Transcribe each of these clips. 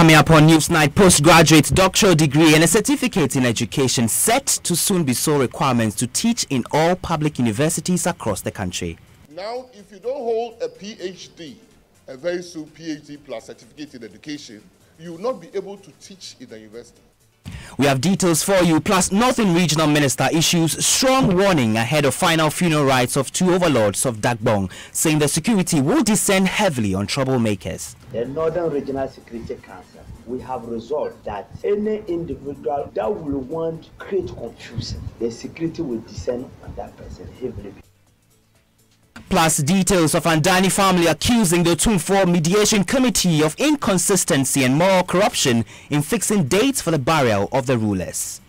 Coming up on NewsNite, postgraduate doctoral degree and a certificate in education set to soon be sole requirements to teach in all public universities across the country. Now, if you don't hold a PhD, a very soon PhD plus certificate in education, you will not be able to teach in the university. We have details for you, plus Northern Regional Minister issues strong warning ahead of final funeral rites of two overlords of Dagbong, saying the security will descend heavily on troublemakers. The Northern Regional Security Council, we have resolved that any individual that will want to create confusion, the security will descend on that person heavily. Plus details of Andani family accusing the Tumfor Mediation Committee of inconsistency and moral corruption in fixing dates for the burial of the rulers.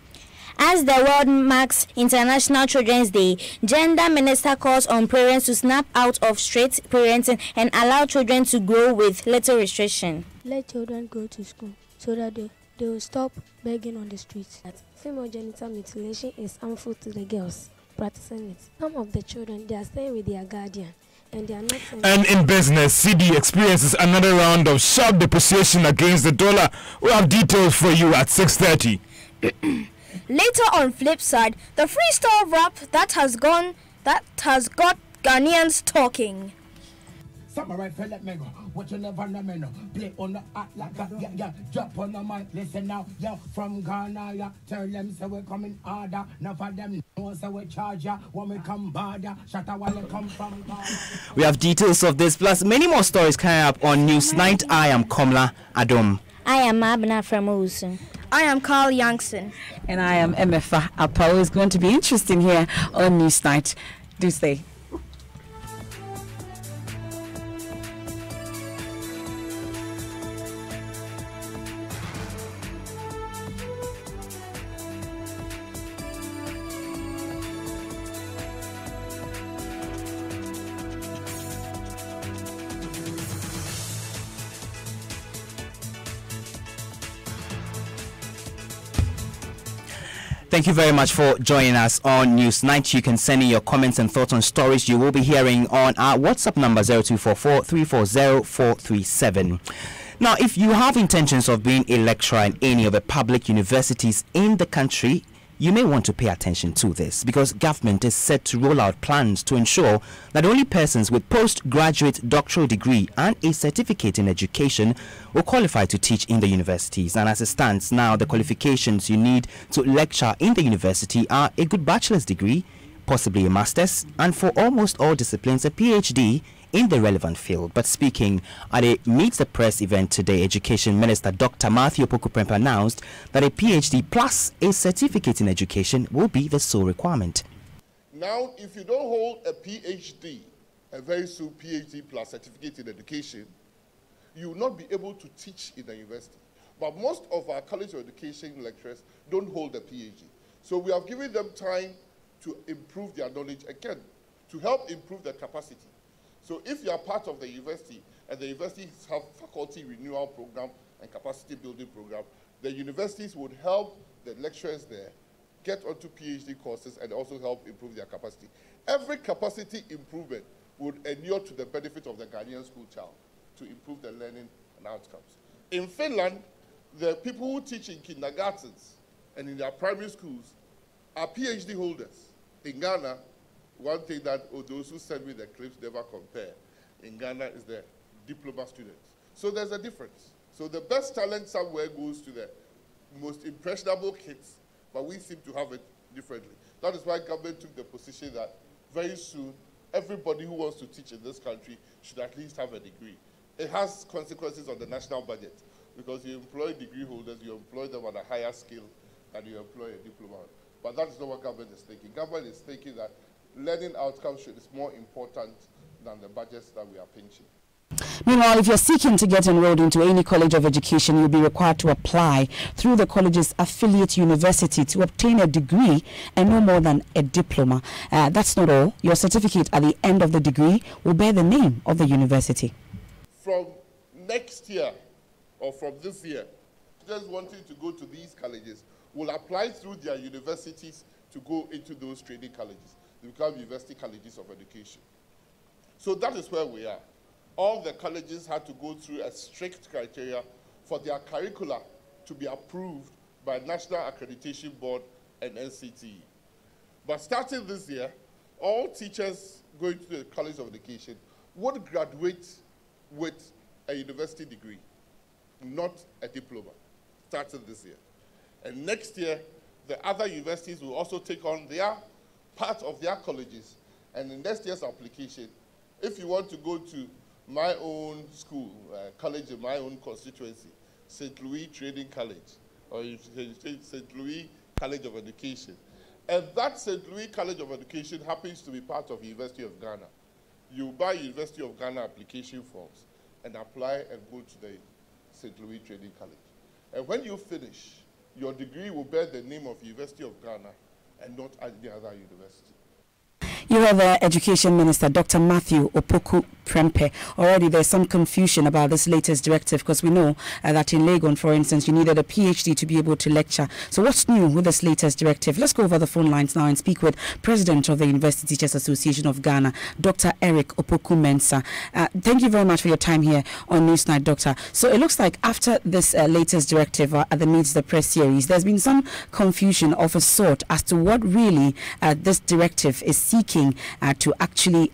As the world marks International Children's Day, Gender Minister calls on parents to snap out of straight parenting and allow children to grow with little restriction. Let children go to school so that they will stop begging on the streets. Female genital mutilation is harmful to the girls practicing it. Some of the children, they are staying with their guardian and they are not. And in business, CD experiences another round of sharp depreciation against the dollar. We'll have details for you at 6:30. Later on flip side, the freestyle rap that has got Ghanaians talking. Samurai fella me go, what you never know me no. Play on the act like a yeah, drop on the mic, listen now, yeah, from Ghana, yeah, tell them so we come in order, now for them know so we charge ya, when we come border, shatter while they come from Ghana. We have details of this, plus many more stories coming up on NewsNite. I am Komla Adom. I am Abna from Usun. I am Carl Youngson. And I am MFA Apawo. It's going to be interesting here on NewsNite. Do stay. Thank you very much for joining us on NewsNite. You can send in your comments and thoughts on stories you will be hearing on our WhatsApp number 0244 340 437. Now, if you have intentions of being a lecturer in any of the public universities in the country, you may want to pay attention to this, because government is set to roll out plans to ensure that only persons with postgraduate doctoral degree and a certificate in education will qualify to teach in the universities. And as it stands now, the qualifications you need to lecture in the university are a good bachelor's degree, possibly a master's, and for almost all disciplines, a PhD in the relevant field. But speaking at a Meet the Press event today, Education Minister Dr. Matthew Opoku-Prempeh announced that a PhD plus a certificate in education will be the sole requirement. Now, if you don't hold a PhD, a very soon PhD plus certificate in education, you will not be able to teach in the university. But most of our college of education lecturers don't hold a PhD. So we have given them time to improve their knowledge again, to help improve their capacity. So if you are part of the university, and the universities have faculty renewal program and capacity building program, the universities would help the lecturers there get onto PhD courses and also help improve their capacity. Every capacity improvement would inure to the benefit of the Ghanaian school child to improve their learning and outcomes. In Finland, the people who teach in kindergartens and in their primary schools are PhD holders. In Ghana, one thing that those who send me the clips never compare in Ghana is the diploma students. So there's a difference. So the best talent somewhere goes to the most impressionable kids, but we seem to have it differently. That is why government took the position that very soon everybody who wants to teach in this country should at least have a degree. It has consequences on the national budget, because you employ degree holders, you employ them at a higher scale than you employ a diploma. But that is not what government is thinking. Government is thinking that learning outcomes is more important than the budgets that we are pinching. Meanwhile, if you're seeking to get enrolled into any college of education, you'll be required to apply through the college's affiliate university to obtain a degree and no more than a diploma. That's not all. Your certificate at the end of the degree will bear the name of the university. From next year, or from this year, students wanting to go to these colleges will apply through their universities to go into those training colleges. They become university colleges of education. So that is where we are. All the colleges had to go through a strict criteria for their curricula to be approved by National Accreditation Board and NCTE. But starting this year, all teachers going to the College of Education would graduate with a university degree, not a diploma, starting this year. And next year, the other universities will also take on their part of their colleges. And in next year's application, if you want to go to my own school, college in my own constituency, St. Louis Trading College, or St. Louis College of Education, and that St. Louis College of Education happens to be part of University of Ghana, you buy University of Ghana application forms and apply and go to the St. Louis Trading College. And when you finish, your degree will bear the name of University of Ghana and not any other university. You are the Education Minister, Dr. Matthew Opoku Prempeh. Already there's some confusion about this latest directive because we know that in Legon, for instance, you needed a PhD to be able to lecture. So what's new with this latest directive? Let's go over the phone lines now and speak with President of the University Teachers Association of Ghana, Dr. Eric Opoku Mensah. Thank you very much for your time here on NewsNite, Doctor. So it looks like after this latest directive at the Meet the Press series, there's been some confusion of a sort as to what really this directive is seeking to actually,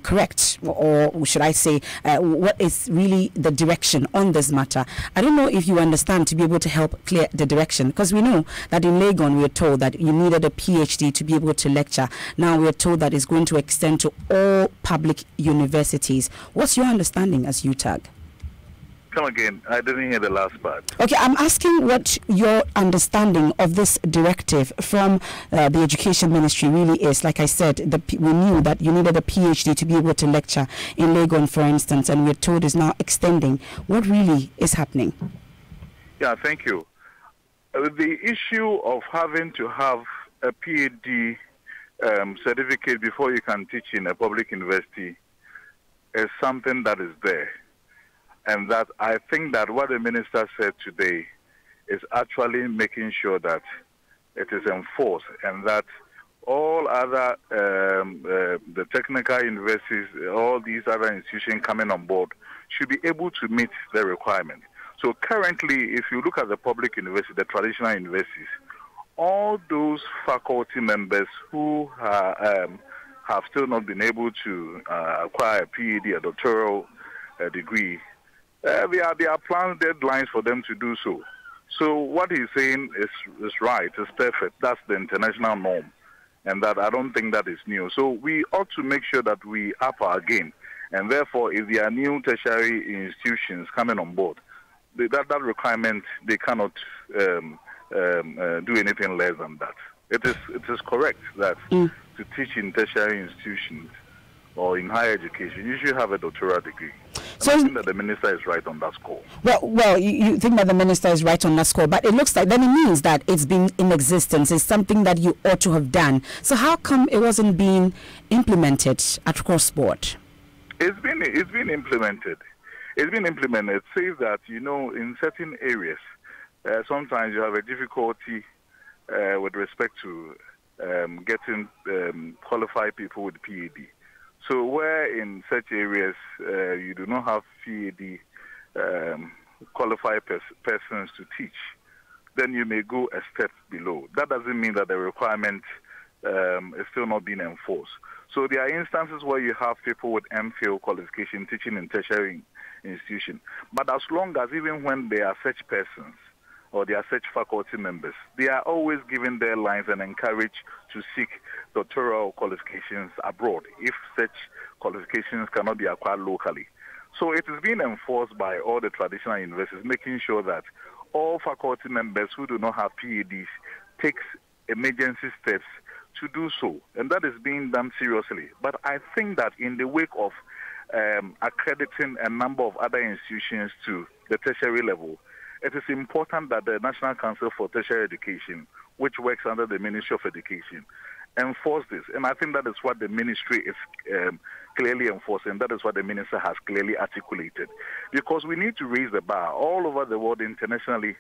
correct, or should I say, what is really the direction on this matter. I don't know if you understand to be able to help clear the direction, because we know that in Legon we are told that you needed a PhD to be able to lecture. Now we are told that it's going to extend to all public universities. What's your understanding as UTAG? Come again. I didn't hear the last part. Okay, I'm asking what your understanding of this directive from the Education Ministry really is. Like I said, we knew that you needed a PhD to be able to lecture in Legon, for instance, and we're told is now extending. What really is happening? Yeah, thank you. The issue of having to have a PhD certificate before you can teach in a public university is something that is there. And that I think that what the minister said today is actually making sure that it is enforced and that all other, the technical universities, all these other institutions coming on board should be able to meet the requirement. So currently, if you look at the public university, the traditional universities, all those faculty members who have still not been able to acquire a PhD, a doctoral degree, there are planned deadlines for them to do so. So what he's saying is right, is perfect. That's the international norm, and that I don't think that is new. So we ought to make sure that we up our game, and therefore, if there are new tertiary institutions coming on board, that requirement, they cannot do anything less than that. It is correct that to teach in tertiary institutions or in higher education, you should have a doctoral degree. So I think that the minister is right on that score. Well, you think that the minister is right on that score, but it looks like then it means that it's been in existence. It's something that you ought to have done. So how come it wasn't being implemented at cross-board? It's been implemented. It's been implemented. It says that, in certain areas, sometimes you have a difficulty with respect to getting qualified people with PhD. So where in such areas you do not have PhD qualified persons to teach, then you may go a step below. That doesn't mean that the requirement is still not being enforced. So there are instances where you have people with MPhil qualification teaching in tertiary institution. But as long as even when they are such persons or they are such faculty members, they are always given deadlines and encouraged to seek doctoral qualifications abroad if such qualifications cannot be acquired locally. So it is being enforced by all the traditional universities, making sure that all faculty members who do not have PhDs take emergency steps to do so. And that is being done seriously. But I think that in the wake of accrediting a number of other institutions to the tertiary level, it is important that the National Council for Tertiary Education, which works under the Ministry of Education, enforce this. And I think that is what the ministry is clearly enforcing. That is what the minister has clearly articulated. Because we need to raise the bar all over the world internationally.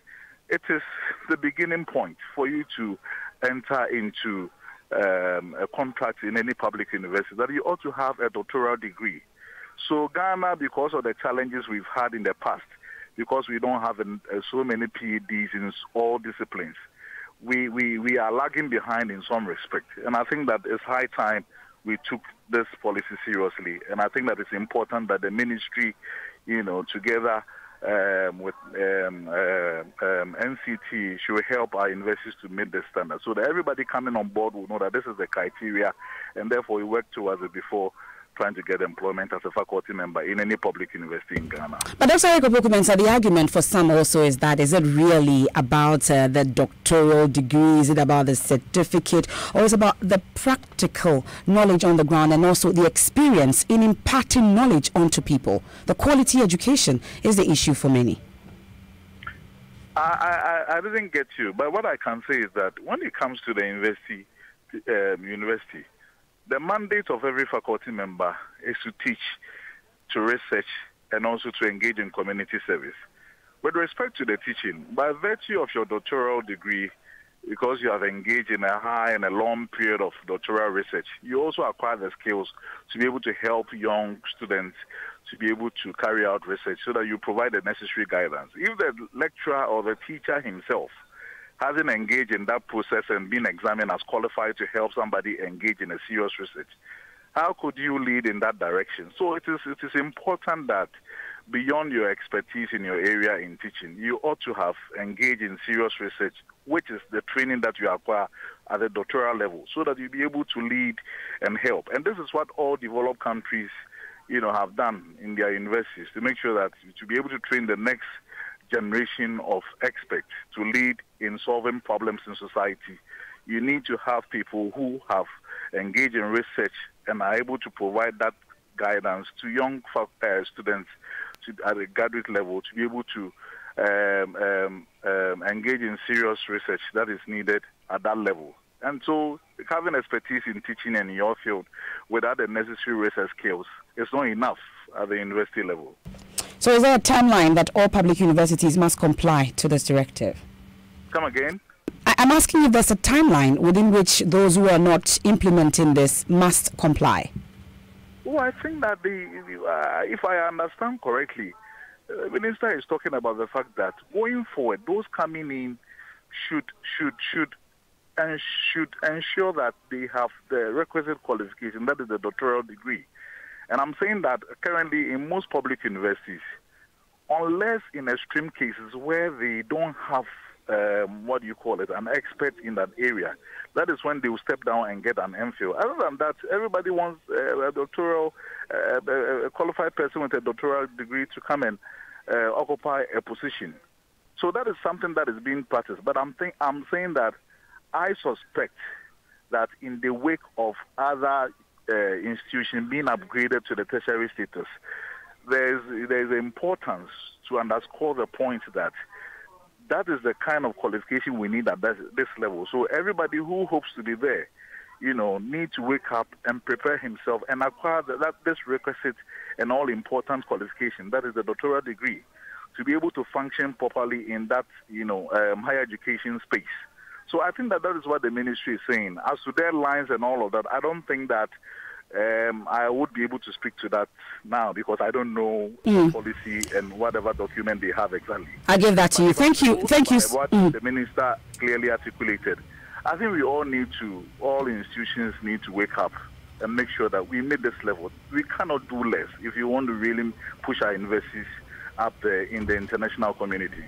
It is the beginning point for you to enter into a contract in any public university, that you ought to have a doctoral degree. So Ghana, because of the challenges we've had in the past, because we don't have so many PhDs in all disciplines. We are lagging behind in some respect. And I think that it's high time we took this policy seriously. And I think that it's important that the ministry, together with NCT should help our universities to meet the standards so that everybody coming on board will know that this is the criteria, and therefore we work towards it before trying to get employment as a faculty member in any public university in Ghana. But Dr. Eric Opoku-Mensah, the argument for some also is that, is it really about the doctoral degree? Is it about the certificate? Or is it about the practical knowledge on the ground and also the experience in imparting knowledge onto people? The quality education is the issue for many. I didn't get you, but what I can say is that when it comes to the university, the mandate of every faculty member is to teach, to research, and also to engage in community service. With respect to the teaching, by virtue of your doctoral degree, because you have engaged in a high and a long period of doctoral research, you also acquire the skills to be able to help young students to be able to carry out research so that you provide the necessary guidance. If the lecturer or the teacher himself hasn't engaged in that process and been examined as qualified to help somebody engage in a serious research, how could you lead in that direction? So it is important that beyond your expertise in your area in teaching, you ought to have engaged in serious research, which is the training that you acquire at the doctoral level, so that you'll be able to lead and help. And this is what all developed countries, have done in their universities to make sure that to be able to train the next generation of experts to lead in solving problems in society. You need to have people who have engaged in research and are able to provide that guidance to young students at the graduate level to be able to engage in serious research that is needed at that level. And so having expertise in teaching in your field without the necessary research skills is not enough at the university level. So is there a timeline that all public universities must comply to this directive? Come again? I'm asking if there's a timeline within which those who are not implementing this must comply. Well, I think that if I understand correctly, the minister is talking about the fact that going forward, those coming in should ensure that they have the requisite qualification, that is the doctoral degree. And I'm saying that currently in most public universities, unless in extreme cases where they don't have, an expert in that area, that is when they will step down and get an MPhil. Other than that, everybody wants a doctoral, a qualified person with a doctoral degree to come and occupy a position. So that is something that is being practiced. But I'm saying that I suspect that in the wake of other institutions being upgraded to the tertiary status, there's importance to underscore the point that is the kind of qualification we need at this level. So everybody who hopes to be there, need to wake up and prepare himself and acquire this requisite and all-important qualification, that is the doctoral degree, to be able to function properly in that, higher education space. So I think that is what the ministry is saying. As to deadlines and all of that, I don't think that I would be able to speak to that now because I don't know the policy and whatever document they have exactly. I give that to you. Thank you. What the minister clearly articulated. I think all institutions need to wake up and make sure that we meet this level. We cannot do less if you want to really push our universities up there in the international community.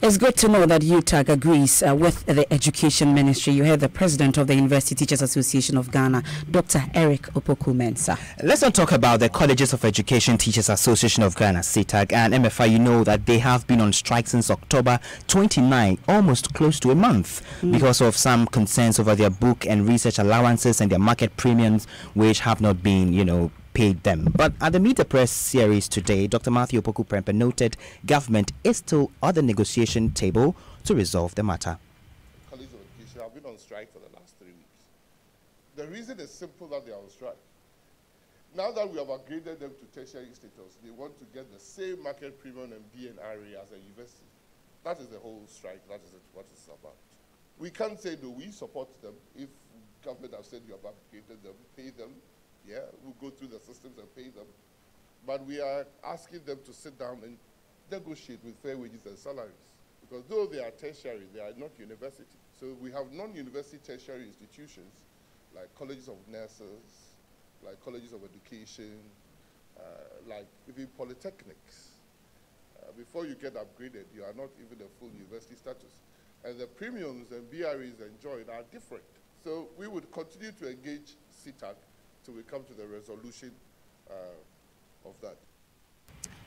It's good to know that UTAG agrees with the Education Ministry. You heard the President of the University Teachers Association of Ghana, Dr. Eric Opoku-Mensah. Let's not talk about the Colleges of Education Teachers Association of Ghana, CTAG, and MFI. You know that they have been on strike since October 29, almost close to a month, because of some concerns over their book and research allowances and their market premiums, which have not been, paid them. But at the Meet the Press series today, Dr. Matthew Opoku-Prempeh noted government is still at the negotiation table to resolve the matter. Colleges of Education have been on strike for the last 3 weeks. The reason is simple that they are on strike. Now that we have upgraded them to tertiary status, they want to get the same market premium and BNRA as a university. That is the whole strike. That is what it's about. We can't say, no, we support them. If government has said you have upgraded them, pay them. Yeah, we'll go through the systems and pay them. But we are asking them to sit down and negotiate with fair wages and salaries. Because though they are tertiary, they are not university. So we have non-university tertiary institutions like colleges of nurses, like colleges of education, like even polytechnics. Before you get upgraded, you are not even a full university status. And the premiums and BREs enjoyed are different. So we would continue to engage CTAC till we come to the resolution of that.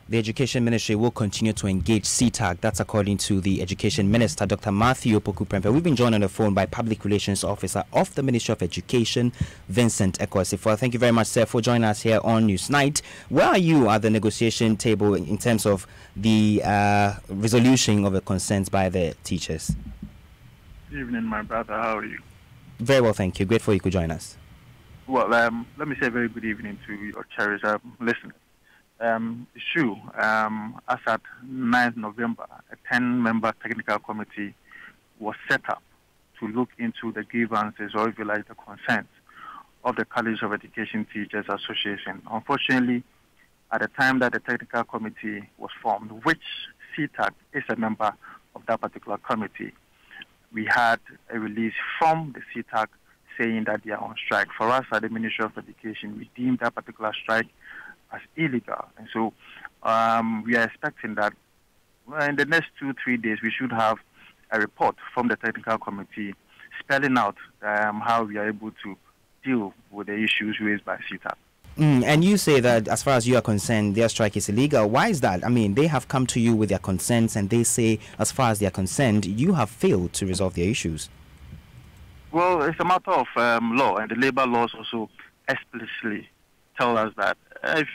The Education Ministry will continue to engage CTAC. That's according to the Education Minister, Dr. Matthew Opoku-Prempeh. We've been joined on the phone by Public Relations Officer of the Ministry of Education, Vincent Ekosifo. Thank you very much, sir, for joining us here on NewsNite. Where are you at the negotiation table in terms of the resolution of the concerns by the teachers? Good evening, my brother. How are you? Very well, thank you. Grateful you could join us. Well, let me say a very good evening to your cherished listeners. It's true. As at 9th November, a 10-member technical committee was set up to look into the grievances, or if you like, the concerns of the College of Education Teachers Association. Unfortunately, at the time that the technical committee was formed, which CTAC is a member of that particular committee, we had a release from the CTAC saying that they are on strike. For us at the Ministry of Education, we deemed that particular strike as illegal. And so we are expecting that in the next 2-3 days, we should have a report from the technical committee spelling out how we are able to deal with the issues raised by CTAC. And you say that as far as you are concerned, their strike is illegal. Why is that? I mean, they have come to you with their concerns and they say, as far as they are concerned, you have failed to resolve their issues. Well, it's a matter of law, and the labor laws also explicitly tell us that if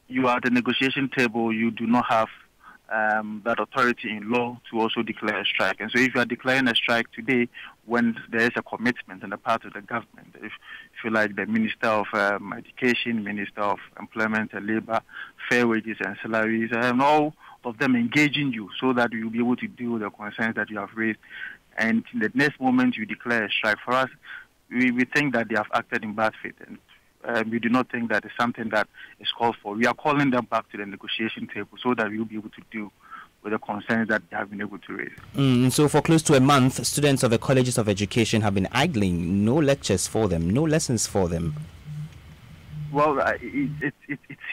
you are at the negotiation table, you do not have that authority in law to also declare a strike. And so if you are declaring a strike today when there is a commitment on the part of the government, if you like the Minister of Education, Minister of Employment and Labor, Fair Wages and Salaries, and all of them engaging you so that you will be able to deal with the concerns that you have raised, and in the next moment you declare a strike, for us, we think that they have acted in bad faith. And we do not think that is something that is called for. We are calling them back to the negotiation table so that we will be able to deal with the concerns that they have been able to raise. So for close to a month, students of the colleges of education have been idling. No lectures for them, no lessons for them. Well, it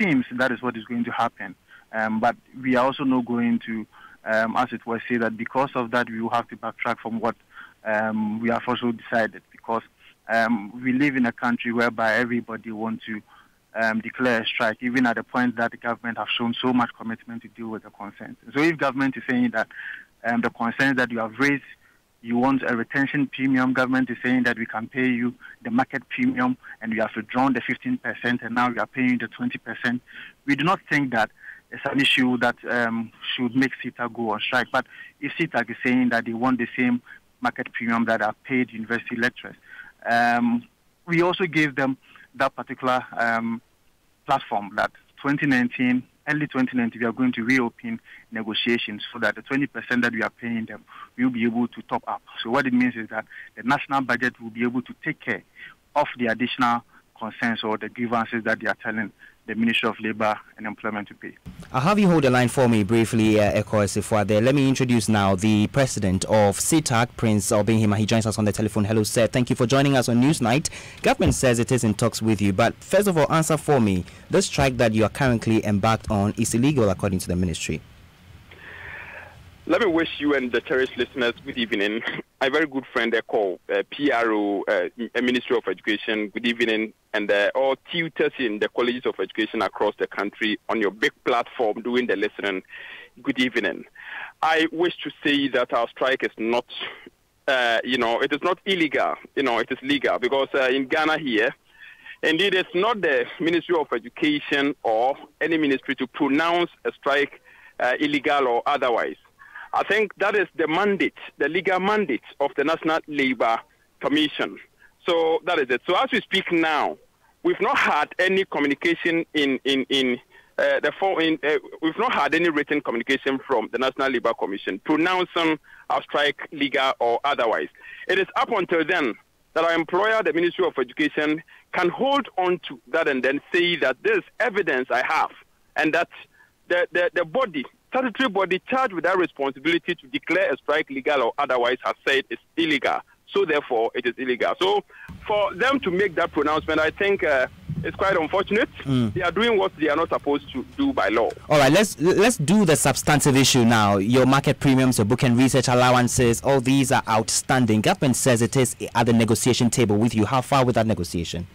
seems that is what is going to happen. But we are also not going to, as it was said, that because of that we will have to backtrack from what we have also decided, because we live in a country whereby everybody wants to declare a strike, even at the point that the government has shown so much commitment to deal with the concerns. So if government is saying that the concerns that you have raised, you want a retention premium, government is saying that we can pay you the market premium and we have withdrawn the 15% and now we are paying the 20%, we do not think that it's an issue that should make CTAC go on strike. But if CTAC is saying that they want the same market premium that are paid university lecturers, we also gave them that particular platform that 2019, early 2019, we are going to reopen negotiations so that the 20% that we are paying them, we will be able to top up. So what it means is that the national budget will be able to take care of the additional concerns or the grievances that they are telling the Ministry of Labour and Employment to pay. I'll have you hold the line for me briefly, Ekosifo. There. Let me introduce now the president of CTAC, Prince Obinhima. He joins us on the telephone. Hello, sir. Thank you for joining us on NewsNite. Government says it is in talks with you, but first of all, answer for me. The strike that you are currently embarked on is illegal according to the ministry. Let me wish you and the cherished listeners good evening. A very good friend, PRO, Ministry of Education, good evening, and all tutors in the colleges of education across the country on your big platform doing the listening, good evening. I wish to say that our strike is not, it is not illegal, it is legal, because in Ghana here, indeed, it's not the Ministry of Education or any ministry to pronounce a strike illegal or otherwise. I think that is the mandate, the legal mandate of the National Labour Commission. So that is it. So as we speak now, we've not had any communication we've not had any written communication from the National Labour Commission pronouncing our strike legal or otherwise. It is up until then that our employer, the Ministry of Education, can hold on to that and then say that this evidence I have, and that the body, statutory body charged with that responsibility to declare a strike legal or otherwise has said it's illegal. So therefore, it is illegal. So for them to make that pronouncement, I think it's quite unfortunate. They are doing what they are not supposed to do by law. All right, let's do the substantive issue now. Your market premiums, your book and research allowances, all these are outstanding. Government says it is at the negotiation table with you. How far with that negotiation?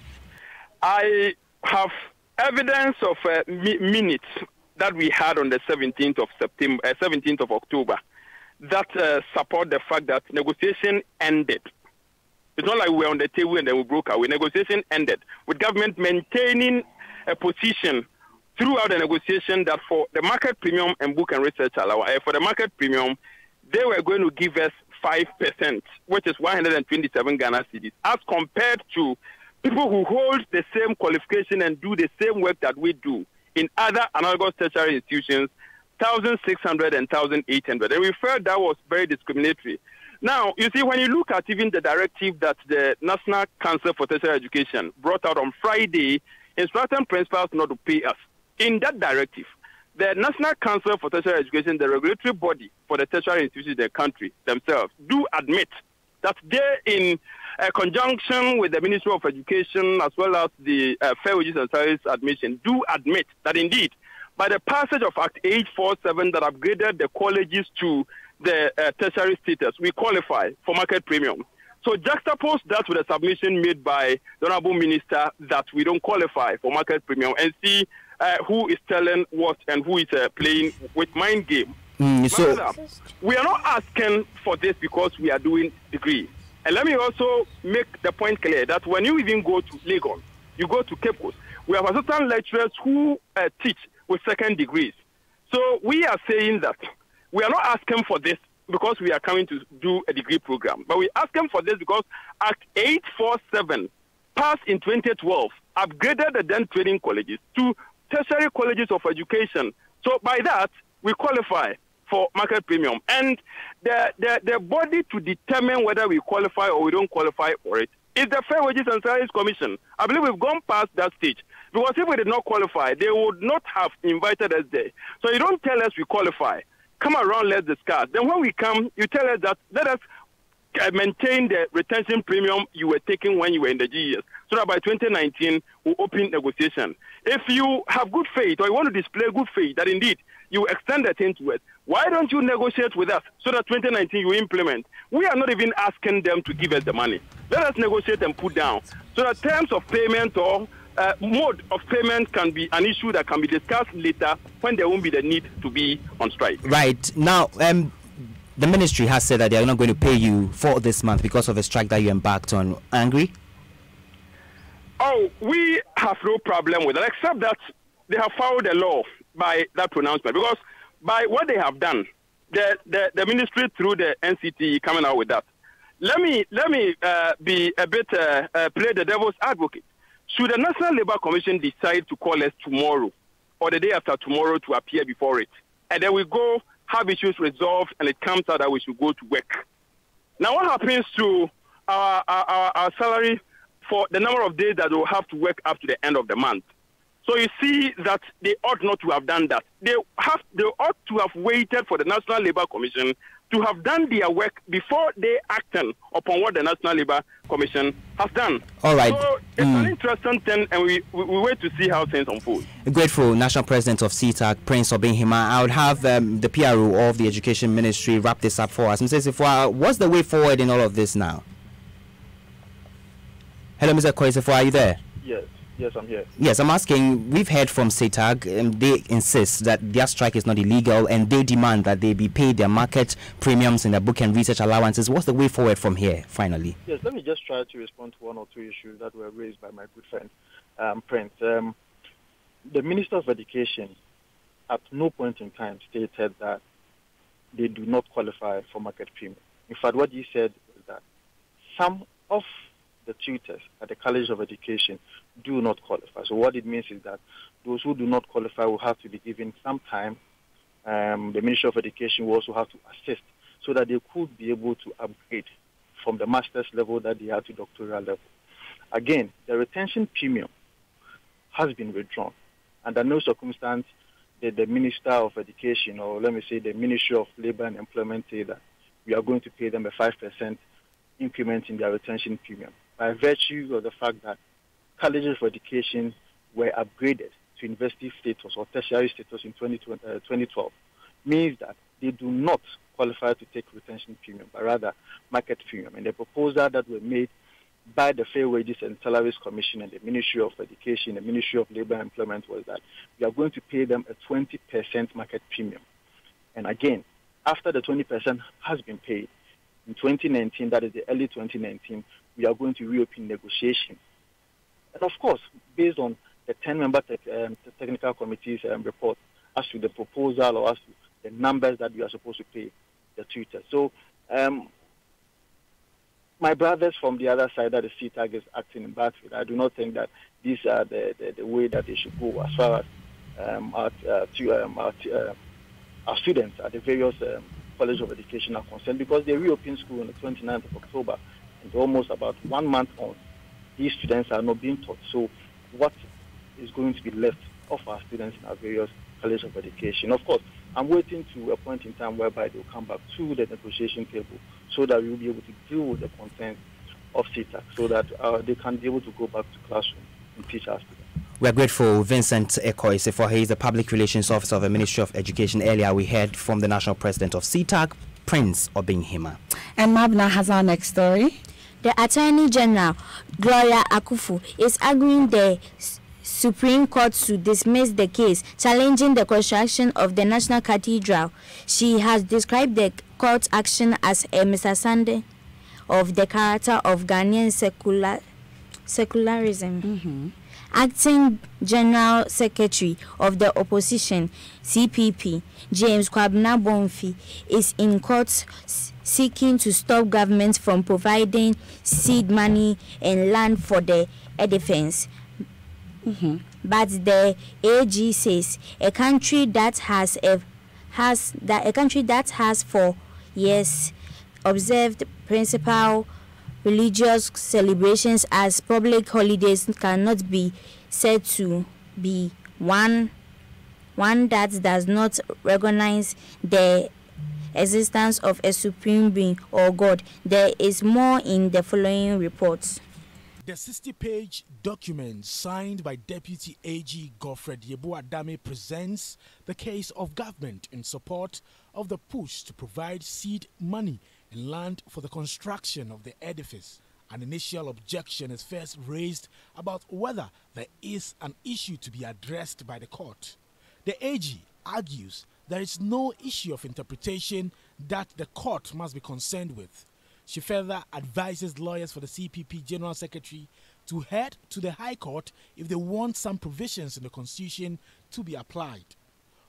I have evidence of minutes that we had on the 17th of October that support the fact that negotiation ended. It's not like we were on the table and then we broke away. Negotiation ended with government maintaining a position throughout the negotiation that for the market premium and book and research allowance, for the market premium, they were going to give us 5%, which is 127 Ghana cedis, as compared to people who hold the same qualification and do the same work that we do in other analogous tertiary institutions, 1,600 and 1,800. And we felt that was very discriminatory. Now, you see, when you look at even the directive that the National Council for Tertiary Education brought out on Friday, instructing principals not to pay us. In that directive, the National Council for Tertiary Education, the regulatory body for the tertiary institutions in the country themselves, do admit that they, in conjunction with the Ministry of Education as well as the Fair Wages and Salaries Admission, do admit that indeed, by the passage of Act 847 that upgraded the colleges to the tertiary status, we qualify for market premium. So juxtapose that with a submission made by the Honorable Minister that we don't qualify for market premium and see who is telling what and who is playing with mind game. So we are not asking for this because we are doing degree. And let me also make the point clear that when you even go to Lagos, you go to Cape Coast, we have assistant lecturers who teach with second degrees. So we are saying that we are not asking for this because we are coming to do a degree program, but we are asking for this because Act 847 passed in 2012 upgraded the then training colleges to tertiary colleges of education. So by that, we qualify for market premium. And the body to determine whether we qualify or we don't qualify for it is the Fair Wages and Salaries Commission. I believe we've gone past that stage. Because if we did not qualify, they would not have invited us there. So you don't tell us we qualify. Come around, let's discuss. Then when we come, you tell us that let us maintain the retention premium you were taking when you were in the GES. So that by 2019, we'll open negotiation. If you have good faith or you want to display good faith that indeed you extend the thing to us, why don't you negotiate with us so that 2019 you implement? We are not even asking them to give us the money. Let us negotiate and put down so that terms of payment or mode of payment can be an issue that can be discussed later when there won't be the need to be on strike. Right. Now, the ministry has said that they are not going to pay you for this month because of a strike that you embarked on. Angry? Oh, we have no problem with that, except that they have followed the law by that pronouncement. Because by what they have done, the ministry through the NCT coming out with that. Let me be a bit play the devil's advocate. Should the National Labour Commission decide to call us tomorrow or the day after tomorrow to appear before it, and then we go have issues resolved and it comes out that we should go to work. Now what happens to our salary for the number of days that we'll have to work up to the end of the month? So you see that they ought not to have done that. They ought to have waited for the National Labour Commission to have done their work before they acted upon what the National Labour Commission has done. All right. So it's an interesting thing, and we wait to see how things unfold. Grateful National President of CTAC, Prince Obinhima. I would have the PRO of the Education Ministry wrap this up for us. Mr. Sifwa, what's the way forward in all of this now? Hello, Mr. Koisefo, are you there? Yes, I'm here. Yes, I'm asking, we've heard from CTAG, they insist that their strike is not illegal and they demand that they be paid their market premiums and their book and research allowances. What's the way forward from here, finally? Yes, let me just try to respond to one or two issues that were raised by my good friend, Prince. The Minister of Education at no point in time stated that they do not qualify for market premium. In fact, what he said is that some of the tutors at the College of Education do not qualify. So what it means is that those who do not qualify will have to be given some time. The Ministry of Education will also have to assist so that they could be able to upgrade from the master's level that they are to doctoral level. Again, the retention premium has been withdrawn. Under no circumstance the Minister of Education, or let me say the Ministry of Labor and Employment, say that we are going to pay them a 5% increment in their retention premium, by virtue of the fact that colleges of education were upgraded to university status or tertiary status in 2012, means that they do not qualify to take retention premium, but rather market premium. And the proposal that were made by the Fair Wages and Salaries Commission and the Ministry of Education, the Ministry of Labor and Employment, was that we are going to pay them a 20% market premium. And again, after the 20% has been paid, in 2019, that is the early 2019, we are going to reopen negotiation. And of course, based on the 10-member technical committee's report as to the proposal or as to the numbers that we are supposed to pay the tutors. So my brothers from the other side, that is CTAG, is acting in bad faith. I do not think that these are the way that they should go as far as our students at the various College of Education are concerned, because they reopened school on the 29th of October, and almost about 1 month on, these students are not being taught. So what is going to be left of our students in our various College of Education? Of course, I'm waiting to a point in time whereby they will come back to the negotiation table so that we will be able to deal with the content of CTAC, so that they can be able to go back to classroom and teach our students. We're grateful. Vincent Ekoise, for he is the Public Relations Officer of the Ministry of Education. Earlier, we heard from the National President of CTAG, Prince Obinghima. And Mabna has our next story. The Attorney General, Gloria Akufu, is arguing the Supreme Court to dismiss the case challenging the construction of the National Cathedral. She has described the court action as a misunderstanding of the character of Ghanaian secularism. Mm-hmm. Acting General Secretary of the Opposition, CPP, James Kwabena Bonfi, is in court seeking to stop government from providing seed money and land for the edifice. Mm-hmm. But the AG says a country that has for years observed principal religious celebrations as public holidays cannot be said to be one that does not recognize the existence of a supreme being or God. There is more in the following reports. The 60-page document signed by Deputy AG Godfred Yeboah-Dame presents the case of government in support of the push to provide seed money and land for the construction of the edifice. An initial objection is first raised about whether there is an issue to be addressed by the court. The AG argues there is no issue of interpretation that the court must be concerned with. She further advises lawyers for the CPP General Secretary to head to the High Court if they want some provisions in the Constitution to be applied.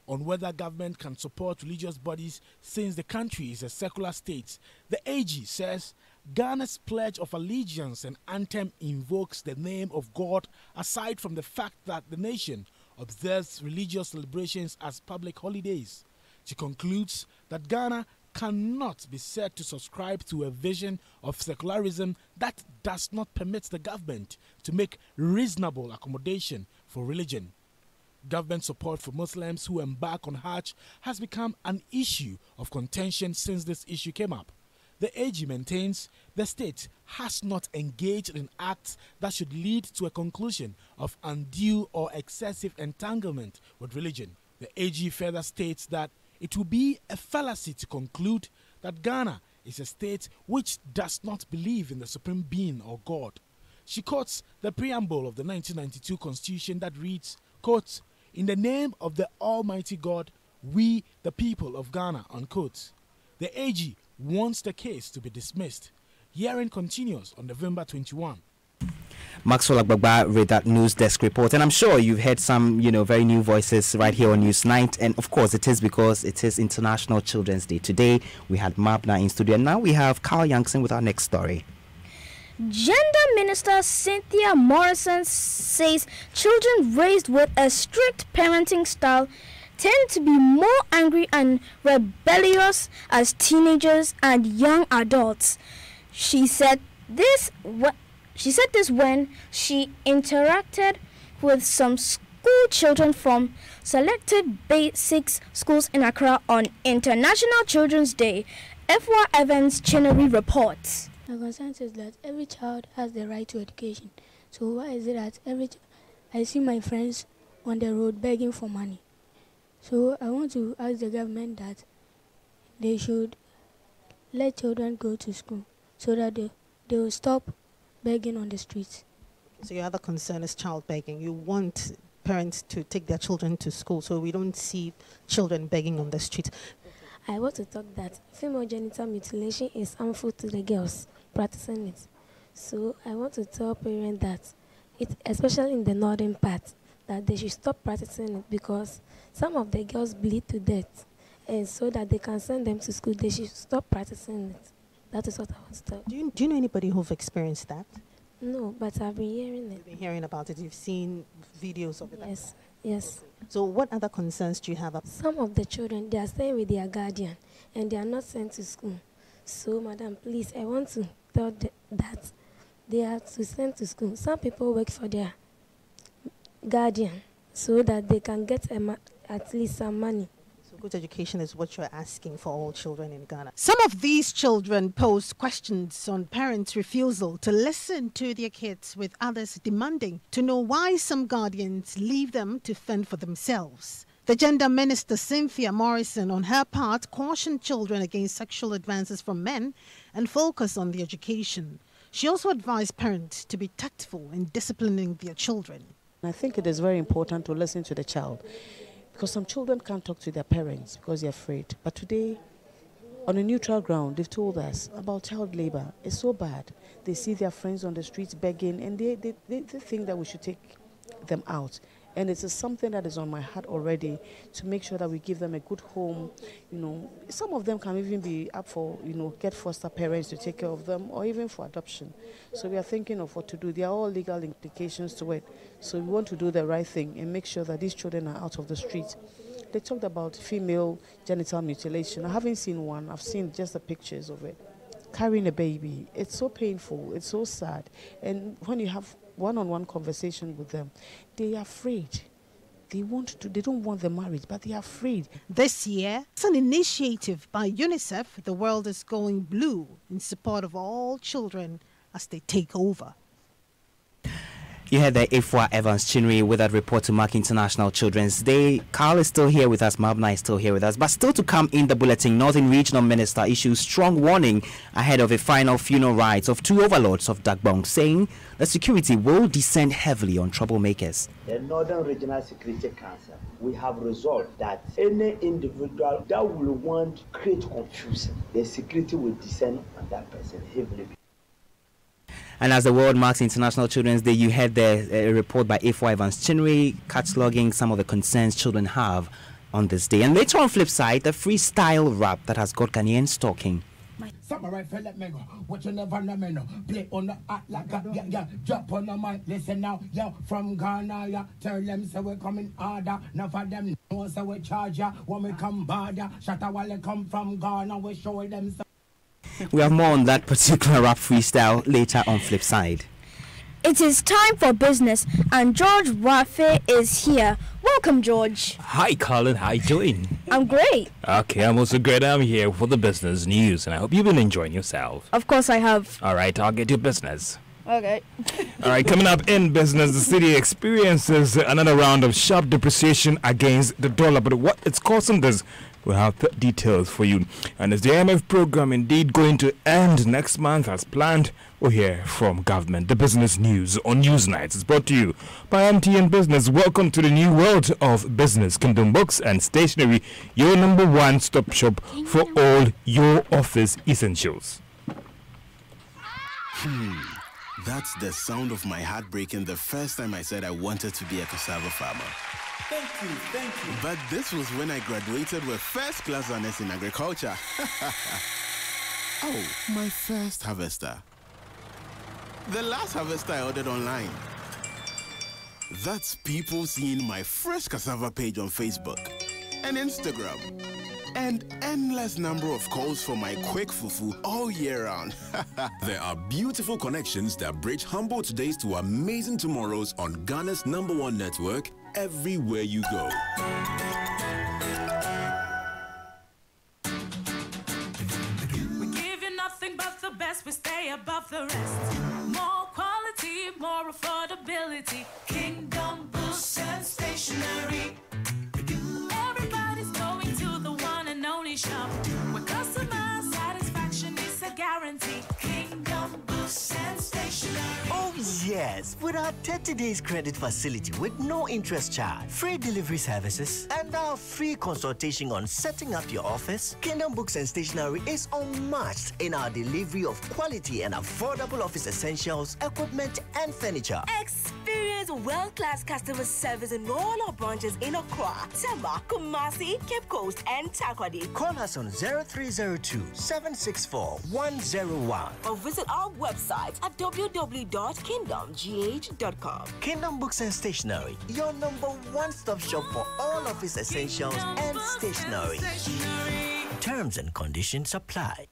On whether government can support religious bodies since the country is a secular state, the AG says Ghana's Pledge of Allegiance and anthem invokes the name of God, aside from the fact that the nation observes religious celebrations as public holidays. She concludes that Ghana cannot be said to subscribe to a vision of secularism that does not permit the government to make reasonable accommodation for religion. Government support for Muslims who embark on Hajj has become an issue of contention since this issue came up. The AG maintains the state has not engaged in acts that should lead to a conclusion of undue or excessive entanglement with religion. The AG further states that it will be a fallacy to conclude that Ghana is a state which does not believe in the supreme being or God. She quotes the preamble of the 1992 Constitution that reads, quote, "In the name of the Almighty God, we, the people of Ghana," unquote. The AG wants the case to be dismissed. Hearing continues on November 21. Maxwell Agbagba read that news desk report, and I'm sure you've heard some, very new voices right here on NewsNite. And of course, it is because it is International Children's Day. Today, we had Mabna in studio, and now we have Carl Youngson with our next story. Gender Minister Cynthia Morrison says children raised with a strict parenting style tend to be more angry and rebellious as teenagers and young adults. She said this when she interacted with some school children from selected basic schools in Accra on International Children's Day. F.Y. Evans Chinnery reports. My concern is that every child has the right to education. So why is it that I see my friends on the road begging for money? So I want to ask the government that they should let children go to school so that they will stop begging on the streets. So your other concern is child begging. You want parents to take their children to school so we don't see children begging on the street. I want to talk that female genital mutilation is harmful to the girls practicing it. So I want to tell parents that, especially in the northern part, that they should stop practicing it because some of the girls bleed to death. And so that they can send them to school, they should stop practicing it. That is what I want to tell. Do you know anybody who've experienced that? No, but I've been hearing it. You've been hearing about it. You've seen videos of it. Yes, yes. So what other concerns do you have? Some of the children, they are staying with their guardian and they are not sent to school. So, madam, please, I want to tell that they are to send to school. Some people work for their guardian so that they can get at least some money. Good education is what you're asking for all children in Ghana. Some of these children pose questions on parents' refusal to listen to their kids, with others demanding to know why some guardians leave them to fend for themselves. The Gender Minister Cynthia Morrison, on her part, cautioned children against sexual advances from men and focus on their education. She also advised parents to be tactful in disciplining their children. I think it is very important to listen to the child. Because some children can't talk to their parents because they're afraid. But today, on a neutral ground, they've told us about child labor. It's so bad. They see their friends on the streets begging, and they think that we should take them out. And it's something that is on my heart already, to make sure that we give them a good home. You know, some of them can even be up for, get foster parents to take care of them, or even for adoption. So we are thinking of what to do. There are all legal implications to it. So we want to do the right thing and make sure that these children are out of the streets. They talked about female genital mutilation. I haven't seen one. I've seen just the pictures of it. Carrying a baby, it's so painful, it's so sad. And when you have one-on-one conversation with them, they are afraid. They don't want the marriage, but they are afraid. This year, it's an initiative by UNICEF. The world is going blue in support of all children as they take over. You heard the F.Y. Evans Chinnery with that report to mark International Children's Day. Carl is still here with us, Mabna is still here with us. But still to come in the bulletin, Northern Regional Minister issues strong warning ahead of a final funeral rites of two overlords of Dagbong, saying the security will descend heavily on troublemakers. The Northern Regional Security Council, we have resolved that any individual that will want to create confusion, the security will descend on that person heavily. And as the world marks International Children's Day, you heard the report by F.Y. Evans Chinnery cataloging some of the concerns children have on this day. And later on flip side, the freestyle rap that has got Ghanaians talking. Samurai fella me go, what you never know me no. Play on the act like a yeah, drop on the mic, listen now, yeah, from Ghana, yeah, tell them so we come in order, now for them know so we charge ya, when we come border, shatter while they come from Ghana, we show them so. We have more on that particular rap freestyle later on flip side. It is time for business, and George Wafe is here. Welcome, George. Hi, Colin. How you doing? I'm great. Okay, I'm also great. I'm here for the business news, and I hope you've been enjoying yourself. Of course I have. All right, I'll get to business. Okay. All right, coming up in business, the city experiences another round of sharp depreciation against the dollar. But what it's causing this, we'll have details for you. And is the IMF program indeed going to end next month as planned? We'll hear from government. The business news on NewsNite is brought to you by MTN Business. Welcome to the new world of business. Kingdom Books and Stationery, your number one stop shop for all your office essentials. That's the sound of my heart breaking the first time I said I wanted to be a cassava farmer. Thank you. But this was when I graduated with first class honors in agriculture. Oh, my first harvester. The last harvester I ordered online. That's people seeing my fresh cassava page on Facebook and Instagram. And endless number of calls for my quick fufu all year round. There are beautiful connections that bridge humble todays to amazing tomorrows on Ghana's #1 network, everywhere you go. We give you nothing but the best, we stay above the rest. More quality, more affordability. Kingdom Books and Stationery. Everybody's going to the one and only shop where customer satisfaction is a guarantee. Kingdom Books and Stationery. Oh yes, with our 30 days credit facility with no interest charge, free delivery services, and our free consultation on setting up your office, Kingdom Books and Stationery is unmatched in our delivery of quality and affordable office essentials, equipment, and furniture. Experience world-class customer service in all our branches in Accra, Tema, Kumasi, Cape Coast, and Takoradi. Call us on 0302-764-101 or visit our website at www.kingdomgh.com. Kingdom Books and Stationery, your number one-stop shop for all office essentials and stationery. Terms and conditions apply.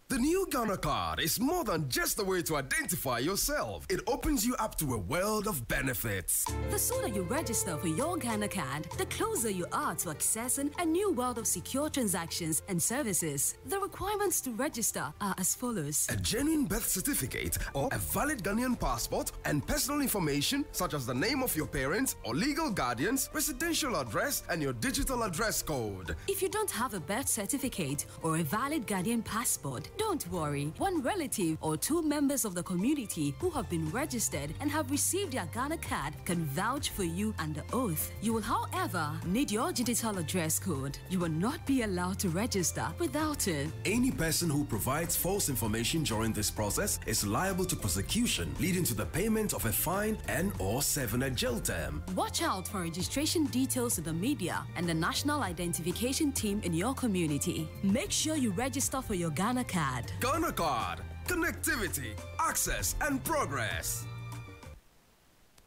The new Ghana card is more than just a way to identify yourself. It opens you up to a world of benefits. The sooner you register for your Ghana card, the closer you are to accessing a new world of secure transactions and services. The requirements to register are as follows: a genuine birth certificate or a valid Ghanaian passport, and personal information such as the name of your parents or legal guardians, residential address, and your digital address code. If you don't have a birth certificate or a valid Ghanaian passport, don't worry. One relative or two members of the community who have been registered and have received their Ghana card can vouch for you under oath. You will, however, need your digital address code. You will not be allowed to register without it. Any person who provides false information during this process is liable to prosecution, leading to the payment of a fine and/or serving a jail term. Watch out for registration details in the media and the national identification team in your community. Make sure you register for your Ghana card. Ghana card, connectivity, access, and progress.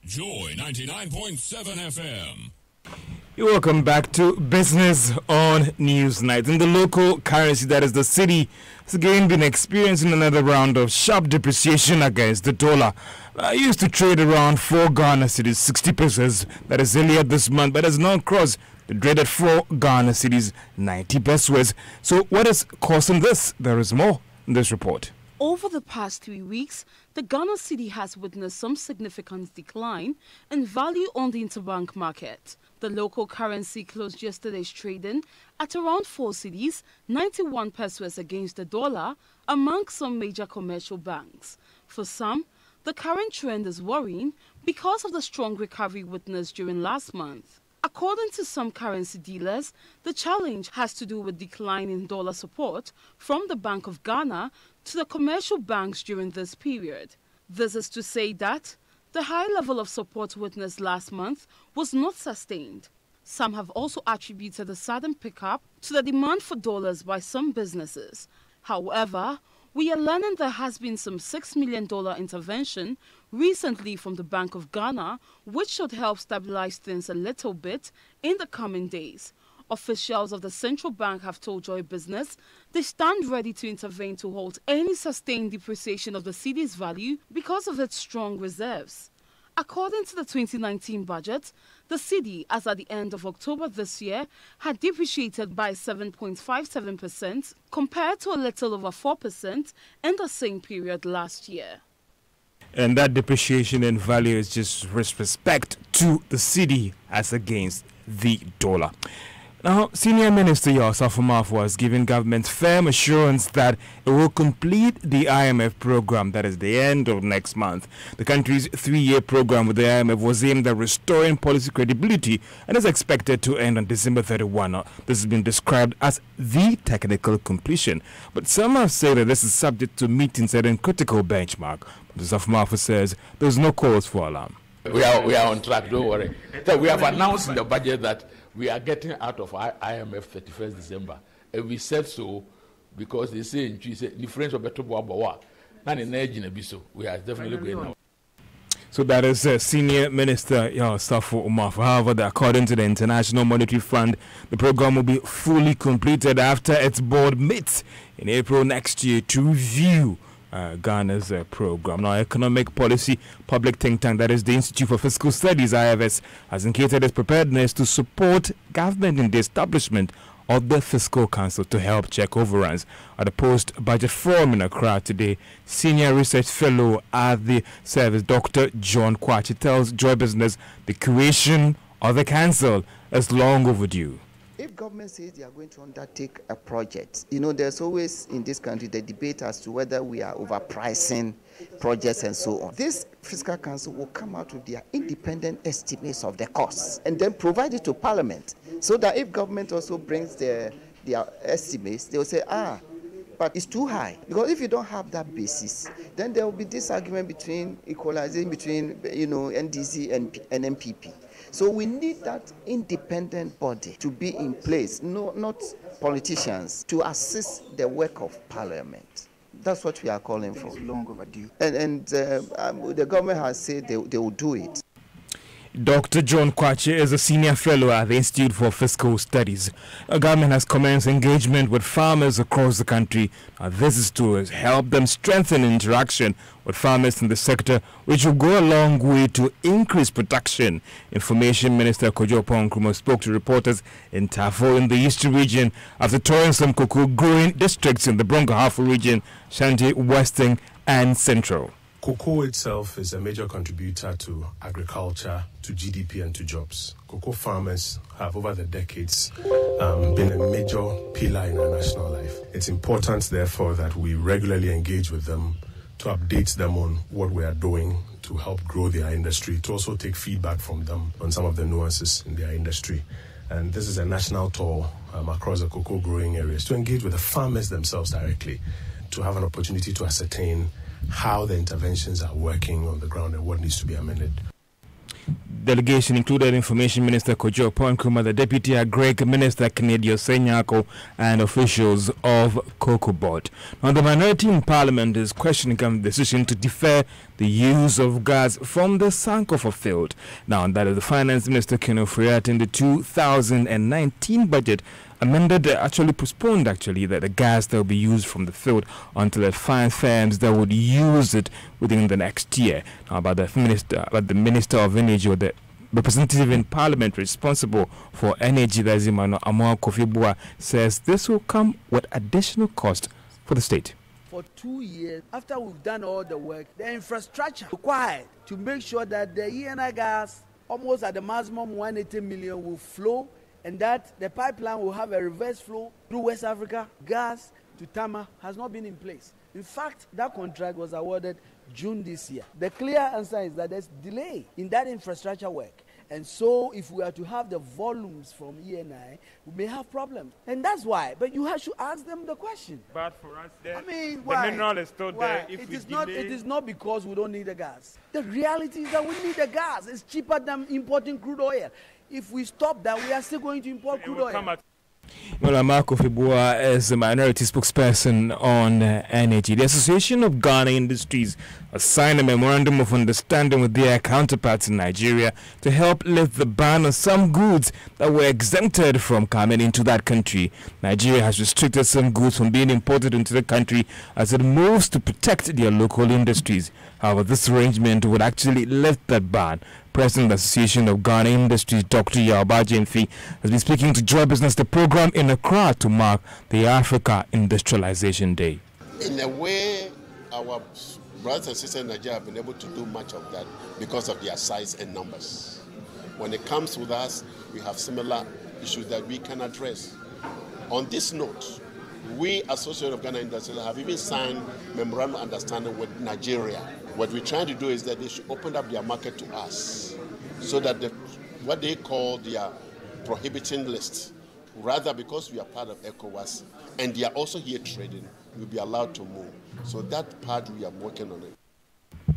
Joy 99.7 FM. You're welcome back to Business on NewsNite. In the local currency, that is the cedi, has again been experiencing another round of sharp depreciation against the dollar. I used to trade around 4 Ghana cedis, 60 pesos. That is earlier this month, but has now crossed the dreaded 4 Ghana cedis, 90 pesos. So what is causing this? There is more in this report. Over the past 3 weeks, the Ghana cedi has witnessed some significant decline in value on the interbank market. The local currency closed yesterday's trading at around 4 cedis, 91 pesos against the dollar among some major commercial banks. For some, the current trend is worrying because of the strong recovery witnessed during last month. According to some currency dealers, the challenge has to do with decline in dollar support from the Bank of Ghana to the commercial banks during this period. This is to say that the high level of support witnessed last month was not sustained. Some have also attributed the sudden pickup to the demand for dollars by some businesses. However, we are learning there has been some $6 million intervention recently from the Bank of Ghana, which should help stabilize things a little bit in the coming days. Officials of the central bank have told Joy Business they stand ready to intervene to halt any sustained depreciation of the cedi's value because of its strong reserves. According to the 2019 budget, the cedi, as at the end of October this year, had depreciated by 7.57% compared to a little over 4% in the same period last year. And that depreciation in value is just with respect to the cedi as against the dollar. Now, Senior Minister Yosaf Umafu has given government firm assurance that it will complete the IMF program, that is the end of next month. The country's 3-year program with the IMF was aimed at restoring policy credibility and is expected to end on December 31. This has been described as the technical completion, but some have said that this is subject to meeting certain critical benchmark. Yosaf Umafu says there's no cause for alarm. We are on track, don't worry. So we have announced in the budget that we are getting out of IMF 31st December. And we said so because they say in the French of Betoboa, not in Ejinebiso. We are definitely going out. So that is Senior Minister Yosaf Umafu. However, according to the International Monetary Fund, the program will be fully completed after its board meets in April next year to review Ghana's program. Now, Economic Policy Public Think Tank, that is the Institute for Fiscal Studies, IFS, has indicated its preparedness to support government in the establishment of the Fiscal Council to help check overruns. At the post-budget forum in Accra today, Senior Research Fellow at the service, Dr. John Kwachi, tells Joy Business the creation of the council is long overdue. If government says they are going to undertake a project, you know, there's always in this country the debate as to whether we are overpricing projects and so on. This Fiscal Council will come out with their independent estimates of the costs and then provide it to Parliament, so that if government also brings their estimates, they will say, but it's too high. Because if you don't have that basis, then there will be this argument between equalizing between, you know, NDC and NMPP. So we need that independent body to be in place, not politicians, to assist the work of Parliament. That's what we are calling for. It's long overdue. And the government has said they will do it. Dr. John Kwachi is a senior fellow at the Institute for Fiscal Studies. The government has commenced engagement with farmers across the country. This is to help them strengthen interaction with farmers in the sector, which will go a long way to increase production. Information Minister Kojo Nkrumah spoke to reporters in Tafo in the Eastern region after touring some cocoa growing districts in the Bronco-Ahafo region, Shanti, Western and Central. Cocoa itself is a major contributor to agriculture, to GDP and to jobs. Cocoa farmers have over the decades been a major pillar in our national life. It's important, therefore, that we regularly engage with them to update them on what we are doing to help grow their industry, to also take feedback from them on some of the nuances in their industry. And this is a national tour across the cocoa growing areas to engage with the farmers themselves directly, to have an opportunity to ascertain how the interventions are working on the ground and what needs to be amended. Delegation included Information Minister Kojo Nkrumah, the Deputy Agric Minister Kennedy Osenyako, and officials of Cocoa Board. Now, the minority in Parliament is questioning the decision to defer the use of gas from the Sankofa field. Now, that is the Finance Minister Ken Ofori-Atta in the 2019 budget postponed that the gas that will be used from the field until it finds firms that would use it within the next year. Now, but the Minister of Energy, or the representative in Parliament responsible for energy, that is Emmanuel Amoah Kofi-Boah, says this will come with additional cost for the state. For 2 years, after we've done all the work, the infrastructure required to make sure that the ENI gas, almost at the maximum 180 million, will flow, and that the pipeline will have a reverse flow through West Africa, gas to Tama, has not been in place. In fact, that contract was awarded June this year. The clear answer is that there's delay in that infrastructure work. And so if we are to have the volumes from ENI, we may have problems. And that's why. But you have to ask them the question. But for us, the why? mineral is still there. If it is not because we don't need the gas. The reality is that we need the gas. It's cheaper than importing crude oil. If we stop that, we are still going to import crude oil. Well, Amoah Kofi-Boah is the minority spokesperson on energy. The Association of Ghana Industries has signed a memorandum of understanding with their counterparts in Nigeria to help lift the ban on some goods that were exempted from coming into that country. Nigeria has restricted some goods from being imported into the country as it moves to protect their local industries. However, this arrangement would actually lift that ban. President of the Association of Ghana Industries, Dr. Yaoba has been speaking to Joy Business, the program in Accra, to mark the Africa Industrialization Day. In a way, our brothers and sisters in Nigeria have been able to do much of that because of their size and numbers. When it comes with us, we have similar issues that we can address. On this note, we, Association of Ghana Industries, have even signed memorandum of understanding with Nigeria. What we're trying to do is that they should open up their market to us so that what they call their prohibiting list, rather because we are part of ECOWAS and they are also here trading, we'll be allowed to move. So that part we are working on it.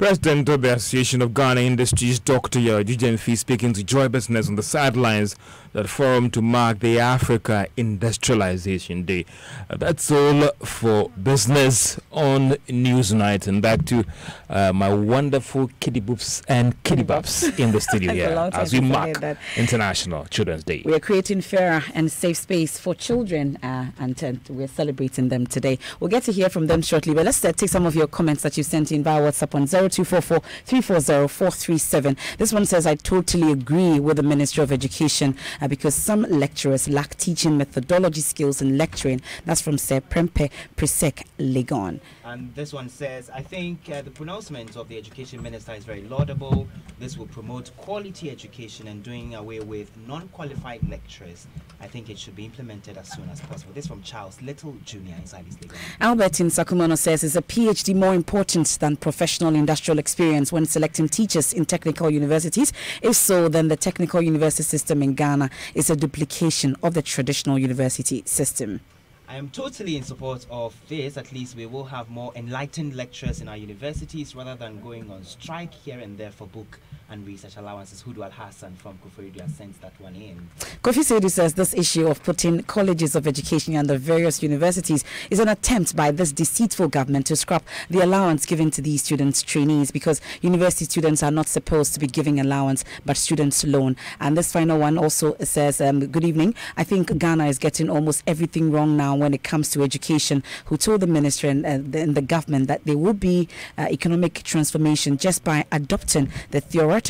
President of the Association of Ghana Industries, Dr. Yajujenfi, speaking to Joy Business on the sidelines that forum to mark the Africa Industrialization Day. That's all for business on Newsnight. And back to my wonderful kiddie boops and kiddie bops in the studio here as we mark International Children's Day. We are creating fairer and safe space for children, and we're celebrating them today. We'll get to hear from them shortly, but let's take some of your comments that you sent in via WhatsApp on 0244 340 437. This one says, I totally agree with the Ministry of Education because some lecturers lack teaching methodology skills in lecturing. That's from Sir Prempe Prisek Legon. And this one says, I think the pronouncement of the Education Minister is very laudable. This will promote quality education and doing away with non-qualified lecturers. I think it should be implemented as soon as possible. This from Charles Little Jr. inside his legal. Albert in Sakumono says, is a PhD more important than professional industrial experience when selecting teachers in technical universities? If so, then the technical university system in Ghana is a duplication of the traditional university system. I am totally in support of this. At least we will have more enlightened lecturers in our universities rather than going on strike here and there for book and research allowances. Hudu Al Hassan from Kufuridu has sent that one in. Kofi Seidu says this issue of putting colleges of education under various universities is an attempt by this deceitful government to scrap the allowance given to these students trainees, because university students are not supposed to be giving allowance but students loan. And this final one also says, good evening. I think Ghana is getting almost everything wrong now when it comes to education. Who told the minister and the government that there will be economic transformation just by adopting the theoretical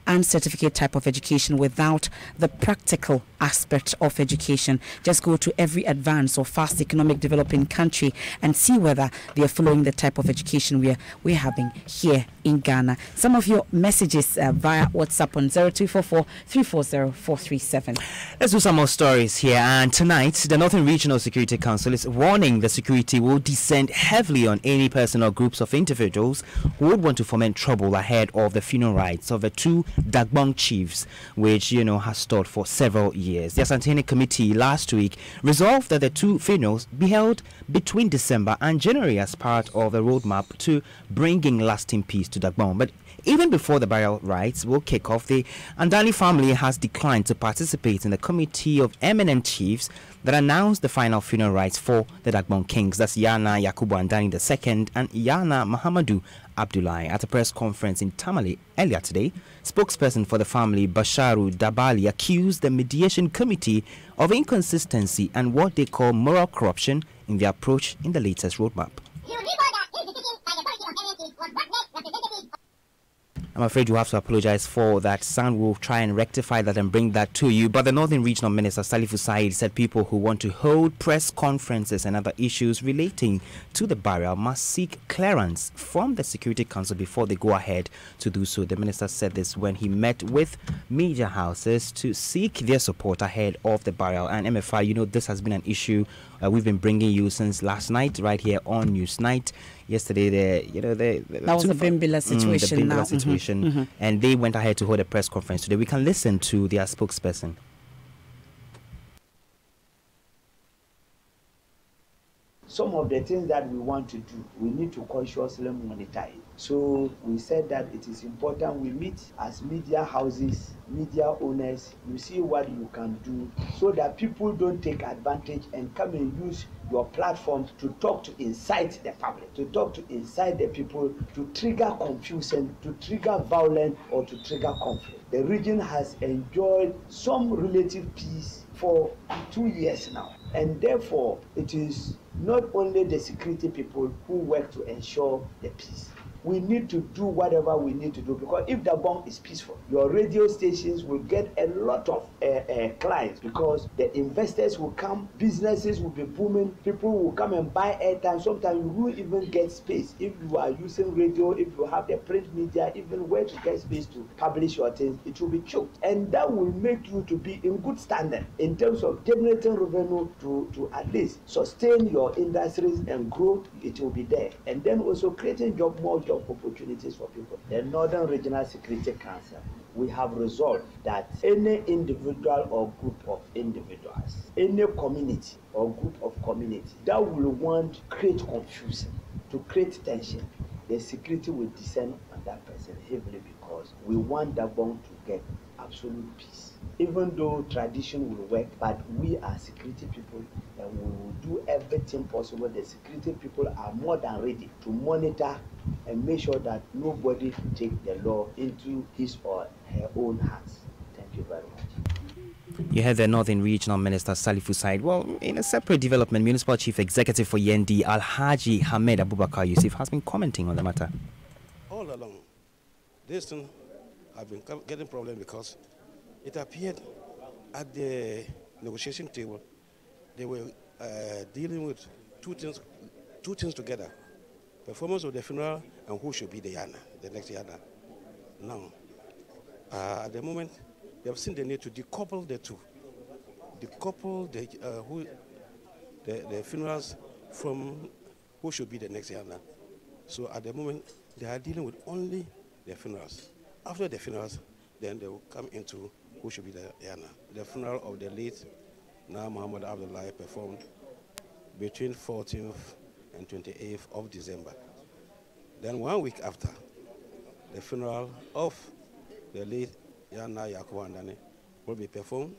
and certificate type of education without the practical aspect of education. Just go to every advanced or fast economic developing country and see whether they are following the type of education we're having here in Ghana. Some of your messages via WhatsApp on 0244 340 437. Let's do some more stories here. And tonight, the Northern Regional Security Council is warning the security will descend heavily on any person or groups of individuals who would want to foment trouble ahead of the funeral rites of the two Dagbon chiefs, which, has stalled for several years. The Asantehene Committee last week resolved that the two funerals be held between December and January as part of the roadmap to bringing lasting peace to Dagbon. But even before the burial rites will kick off, the Andani family has declined to participate in the committee of eminent chiefs that announced the final funeral rites for the Dagbon kings. That's Yana Yakubu Andani II and Yana Muhammadu Abdullahi. At a press conference in Tamale earlier today, spokesperson for the family, Basharu Dabali, accused the mediation committee of inconsistency and what they call moral corruption in their approach in the latest roadmap. I'm afraid you have to apologize for that sound. We'll try and rectify that and bring that to you. But the Northern Regional Minister, Salifu Said, said people who want to hold press conferences and other issues relating to the burial must seek clearance from the Security Council before they go ahead to do so. The minister said this when he met with media houses to seek their support ahead of the burial. And MFI, this has been an issue we've been bringing you since last night right here on Newsnight. Yesterday, that was the Bimbila situation. The Bimbila situation, and they went ahead to hold a press conference today. We can listen to their spokesperson. Some of the things that we want to do, we need to consciously monitor it. So we said that it is important we meet as media houses, media owners, you see what you can do so that people don't take advantage and come and use your platforms to talk to incite the public, to talk to incite the people, to trigger confusion, to trigger violence or to trigger conflict. The region has enjoyed some relative peace for 2 years now, and therefore it is not only the security people who work to ensure the peace. We need to do whatever we need to do, because if the bomb is peaceful, your radio stations will get a lot of clients, because the investors will come, businesses will be booming, people will come and buy airtime. Sometimes you will even get space if you are using radio, if you have the print media, even where to get space to publish your things, it will be choked. And that will make you to be in good standing in terms of generating revenue to at least sustain your industries and growth. It will be there. And then also creating more job opportunities for people. The Northern Regional Security Council, we have resolved that any individual or group of individuals, any community or group of community that will want to create confusion, to create tension, the security will descend on that person heavily because we want Dagbon to get absolute peace. Even though tradition will work, but we are security people and we will do everything possible. The security people are more than ready to monitor and make sure that nobody take the law into his or her own hands. Thank you very much. You heard the Northern Regional Minister Salifu Said. Well, in a separate development, Municipal Chief Executive for Yendi, Alhaji Hamed Abubakar Yusuf, has been commenting on the matter. All along, this thing have been getting problem because it appeared at the negotiation table they were dealing with two things together: performance of the funeral and who should be the Yana, the next Yana. Now, at the moment, they have seen the need to decouple the two, decouple the funerals from who should be the next Yana. So at the moment, they are dealing with only the funerals. After the funerals, then they will come into who should be the Yana. The funeral of the late now Muhammad Abdullah performed between 14th and 28th of December. Then 1 week after, the funeral of the late Yana Yakubu Andani will be performed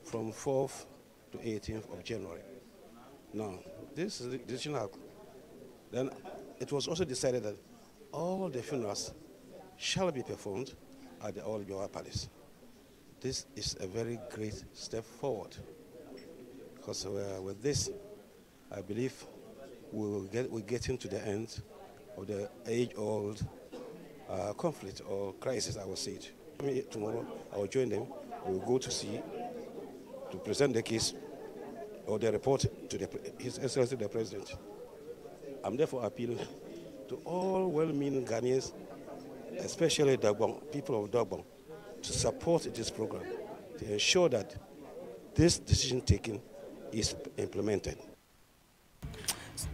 from 4th to 18th of January. Now, this is the decision. Then it was also decided that all the funerals shall be performed at the All Joa Palace. This is a very great step forward because with this, I believe we're getting to the end of the age-old conflict or crisis, I will say it. Tomorrow, I will join them. We will go to present the case or the report to His Excellency the President. I'm therefore appealing to all well-meaning Ghanaians, especially Dagbon, people of Dagbon, to support this program, to ensure that this decision taking is implemented.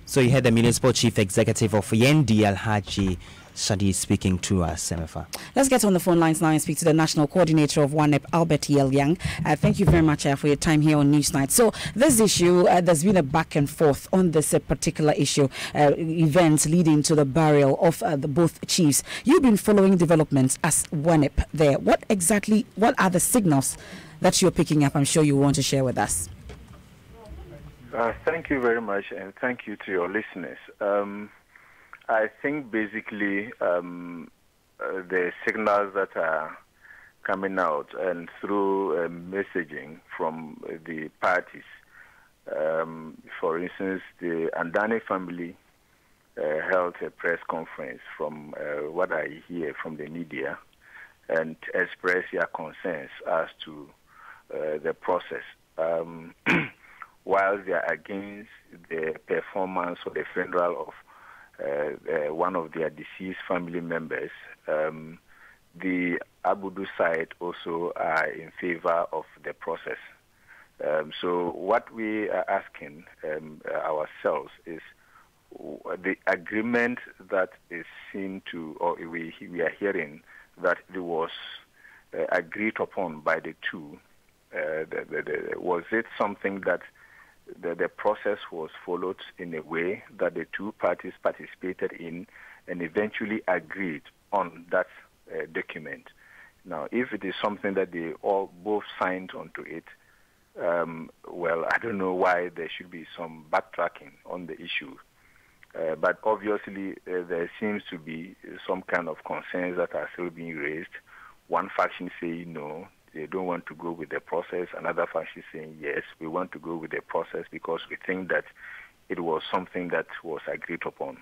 So you heard the Municipal Chief Executive of Yendi, Alhaji Shadi, speaking to us, Semefa. Let's get on the phone lines now and speak to the National Coordinator of WANEP, Albert Yelyang. Thank you very much for your time here on NewsNite. So this issue, there's been a back and forth on this particular issue, events leading to the burial of the both chiefs. You've been following developments as WANEP there. What are the signals that you're picking up? I'm sure you want to share with us. Thank you very much, and thank you to your listeners. I think basically the signals that are coming out and through messaging from the parties, for instance, the Andani family held a press conference from what I hear from the media and expressed their concerns as to the process. While they are against the performance or the funeral of one of their deceased family members, the Abudu side also are in favor of the process. So what we are asking ourselves is the agreement that is seen to, or we are hearing that it was agreed upon by the two. Was it something that the process was followed in a way that the two parties participated in and eventually agreed on that document? Now, if it is something that they all both signed onto it, well, I don't know why there should be some backtracking on the issue. But obviously, there seems to be some kind of concerns that are still being raised. One faction saying no, they don't want to go with the process. Another faction saying yes, we want to go with the process because we think that it was something that was agreed upon.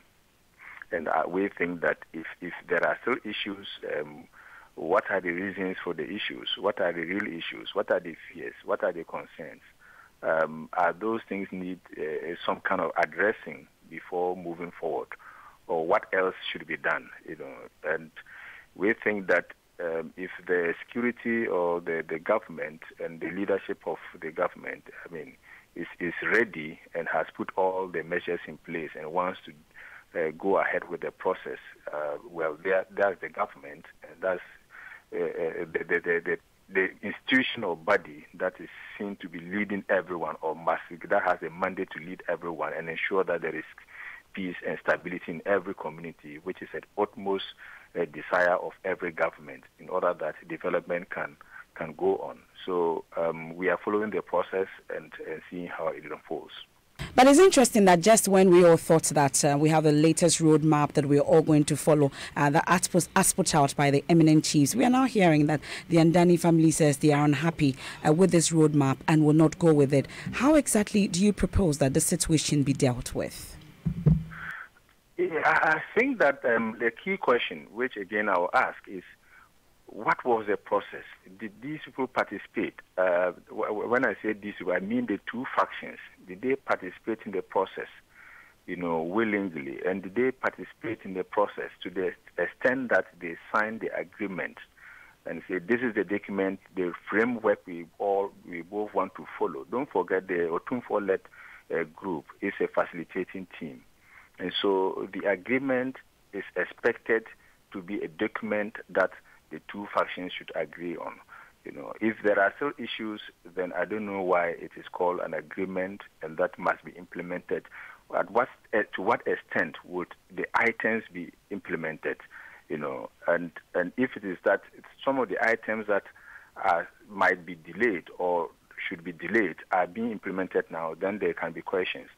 And we think that if there are still issues, what are the reasons for the issues? What are the real issues? What are the fears? What are the concerns? Are those things need some kind of addressing before moving forward? Or what else should be done? And we think that if the security or the government and the leadership of the government, is ready and has put all the measures in place and wants to go ahead with the process, well, that's the government, and that's the institutional body that is seen to be leading everyone, or that has a mandate to lead everyone and ensure that there is peace and stability in every community, which is an utmost desire of every government in order that development can go on. So we are following the process and seeing how it unfolds. But it's interesting that just when we all thought that we have the latest roadmap that we're all going to follow, that as put out by the eminent chiefs, we are now hearing that the Andani family says they are unhappy with this roadmap and will not go with it. How exactly do you propose that the situation be dealt with? I think that the key question, which again I will ask, is what was the process? Did these people participate? When I say these people, I mean the two factions. Did they participate in the process, willingly? And did they participate in the process to the extent that they signed the agreement and say, this is the document, the framework we both want to follow? Don't forget the Otumfo-led group is a facilitating team. And so the agreement is expected to be a document that the two factions should agree on. If there are still issues, then I don't know why it is called an agreement, and that must be implemented. To what extent would the items be implemented? And if it is that some of the items that might be delayed or should be delayed are being implemented now, then there can be questions.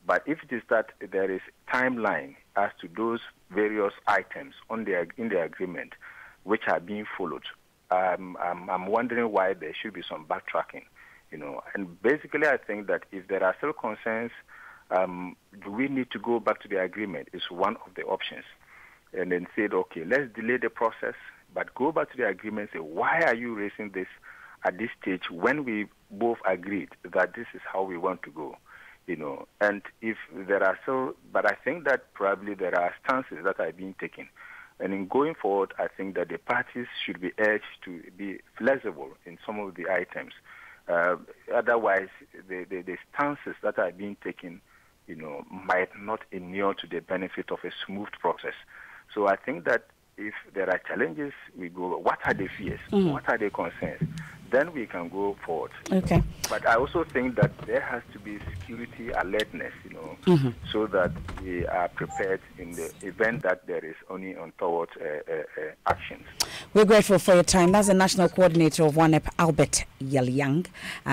But if it is that there is timeline as to those various items in the agreement which are being followed, I'm wondering why there should be some backtracking. And basically I think that if there are still concerns, do we need to go back to the agreement? Is one of the options. And then say, okay, let's delay the process, but go back to the agreement and say, why are you raising this at this stage when we both agreed that this is how we want to go? And if there are still, but I think that probably there are stances that are being taken. And in going forward, I think that the parties should be urged to be flexible in some of the items. Otherwise, the stances that are being taken, might not inure to the benefit of a smooth process. So I think that if there are challenges, we go, what are the fears? What are the concerns? Then we can go forward. Okay. But I also think that there has to be security alertness, so that we are prepared in the event that there is only untoward actions. We're grateful for your time. That's the National Coordinator of ONEP, Albert Yaliang,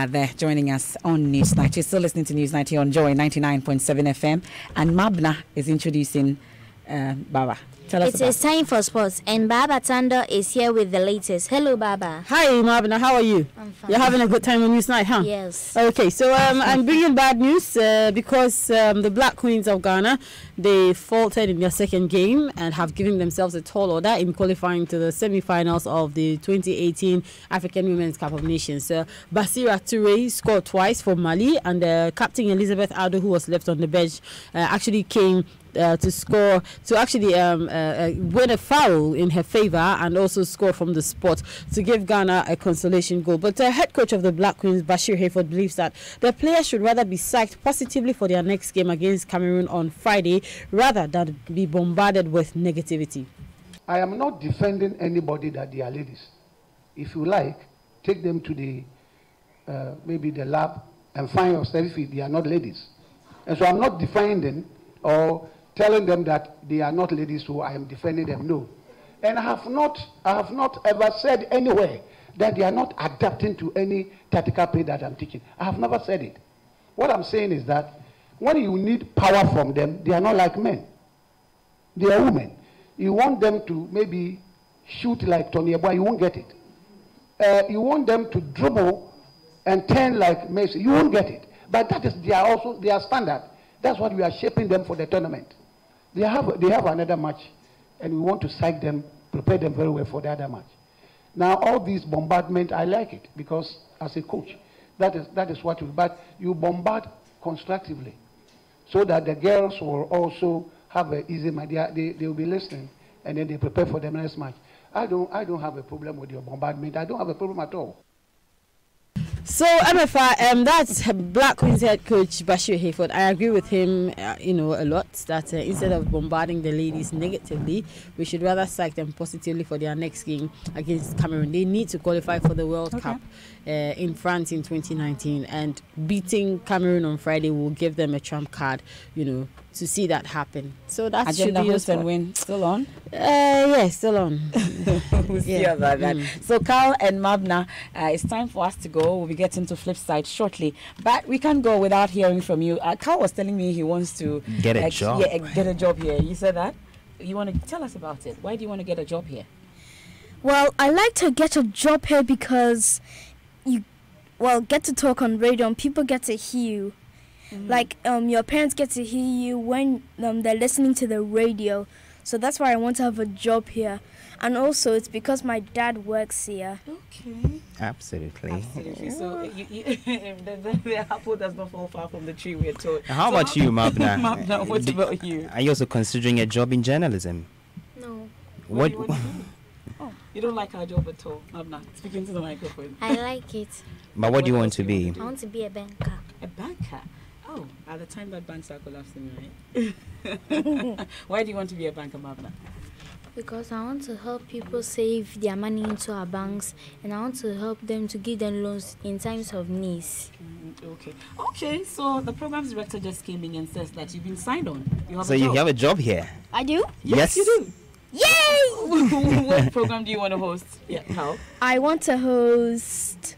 there joining us on NewsNite. You're still listening to NewsNite here on Joy 99.7 FM. And Mabna is introducing Baba. It is time for sports, and Baba Tando is here with the latest. Hello, Baba. Hi, Mabna. How are you? I'm fine. You're having a good time on NewsNite, huh? Yes. Okay, so I'm bringing bad news because the Black Queens of Ghana, they faltered in their second game and have given themselves a tall order in qualifying to the semi-finals of the 2018 African Women's Cup of Nations. Basira Toure scored twice for Mali, and Captain Elizabeth Ado, who was left on the bench, actually came to score, to actually win a foul in her favor and also score from the spot to give Ghana a consolation goal. But head coach of the Black Queens, Bashir Hayford, believes that the players should rather be psyched positively for their next game against Cameroon on Friday rather than be bombarded with negativity. I am not defending anybody that they are ladies. If you like, take them to the maybe the lab and find yourself if they are not ladies. And so I'm not defending them or telling them that they are not ladies, so I am defending them. No. And I have not ever said anywhere that they are not adapting to any tactical play that I'm teaching. I have never said it. What I'm saying is that when you need power from them, they are not like men. They are women. You want them to maybe shoot like Tony Eboa, you won't get it. You want them to dribble and turn like Messi, you won't get it. But that is their standard. That's what we are shaping them for the tournament. They have another match, and we want to psych them, prepare them very well for the other match. Now, all these bombardment, I like it because as a coach, that is what but you bombard constructively, so that the girls will also have an easy mind. They will be listening, and then they prepare for the next match. I don't have a problem with your bombardment. I don't have a problem at all. So MFR, that's Black Queens head coach Bashir Hayford. I agree with him, a lot that instead of bombarding the ladies negatively, we should rather psych them positively for their next game against Cameroon. They need to qualify for the World Cup in France in 2019, and beating Cameroon on Friday will give them a trump card, to see that happen. So that Agenda should be Host and Win still on? Yes, still on. We'll see about that. So Carl and Mabna, it's time for us to go. We'll be getting to Flipside shortly, but we can't go without hearing from you. Carl was telling me he wants to get a job. Yeah, get a job here. You said that. You want to tell us about it? Why do you want to get a job here? Well, I like to get a job here because you, get to talk on radio and people get to hear you. Like your parents get to hear you when they're listening to the radio. So that's why I want to have a job here. And also it's because my dad works here. Okay. Absolutely. So the apple does not fall far from the tree, we're told. How about you, Mabna? Mabna, what about you? Are you also considering a job in journalism? No. What do you want to do? Oh, you don't like our job at all, Mabna? Speaking to the microphone. I like it. But what do you want to be? I want to be a banker. A banker? Oh, at the time that banks are collapsing, right? Why do you want to be a banker, Mabna? Because I want to help people save their money into our banks, and I want to help them to give them loans in times of needs. Okay, so the programs director just came in and says that you've been signed on. You have So you have a job here? I do? Yes. You do. Yay! What program do you want to host? Yeah, how? I want to host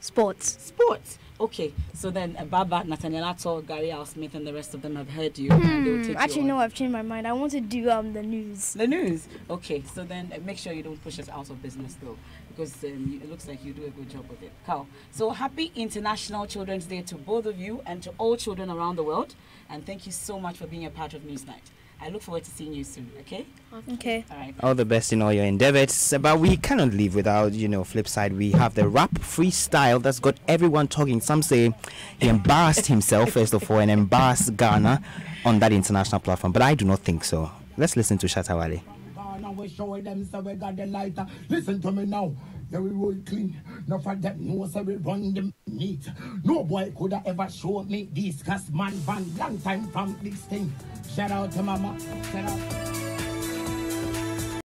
sports. Sports. Okay, so then Baba, Nathaniel Ato, Gary Al Smith, and the rest of them have heard you. And they will take Actually, you no, on. I've changed my mind. I want to do the news. The news. Okay, so then make sure you don't push us out of business, though, because it looks like you do a good job with it. Carl, so happy International Children's Day to both of you and to all children around the world. And thank you so much for being a part of NewsNite. I look forward to seeing you soon, okay? Okay. All right. All the best in all your endeavors. But we cannot leave without, Flipside. We have the rap freestyle that's got everyone talking. Some say he embarrassed himself, first of all, and embarrassed Ghana on that international platform. But I do not think so. Let's listen to Shatawale. We show them so we got the lighter. Listen to me now. Yeah, we roll clean. No for that no so we run them neat. No boy could have ever showed me this cause man van long time from this thing. Shout out to mama. Shout out.